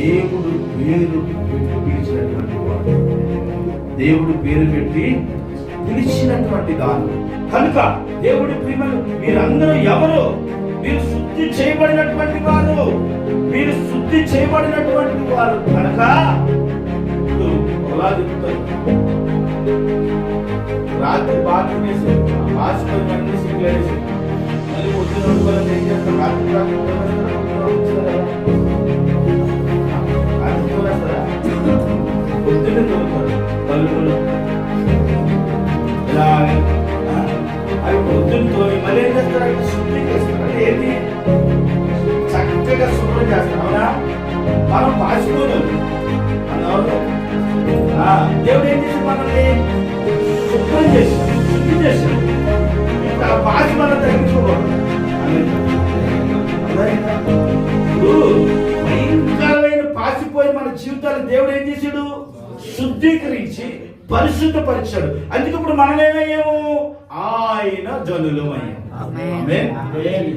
దేవుడు పేరు పెట్టి పిలిచినటువంటి వాడు, దేవుడు పేరు పెట్టి పిలిచినటువంటి దాని కనుక దేవుడి ప్రియమలు మీరందరూ ఎవరు? మీరు శుద్ధి చేయబడినటువంటి వారు, మీరు శుద్ధి చేయబడినటువంటి వారు కనుక ఇప్పుడు ఎలా చెప్తారు? రాత్రి బాత్రూమ్ వేసి హాస్పిటల్ అన్ని సిగ్గులేసి మళ్ళీ పొద్దున వండుకోవాలని ఏం చేస్తారు? రాత్రి పొద్దున్నే తోలుతారు తల్లులు ఇలా అవి పొద్దున్నతో మళ్ళీ ఏం చేస్తారు? శుద్ధి చేస్తారు. అంటే ఏంటి? చక్కగా శుభ్రం చేస్తారు. అవునా? మనం పాసిపోలేదు దేవుడు ఏం చేసి మనల్ని శుభ్రం చేశాడు, శుద్ధి చేశాడు. ఇంకా పాసి మనం తగ్గించుకోకూడదు. ఇప్పుడు భయంకరమైన పాసిపోయి మన జీవితాలు దేవుడు ఏం చేశాడు? శుద్ధీకరించి పరిశుద్ధపరిచాడు. అందుకే ఇప్పుడు మనమేమయ్యాము? ఆయన జనులమయ్యాము. ఆమేన్.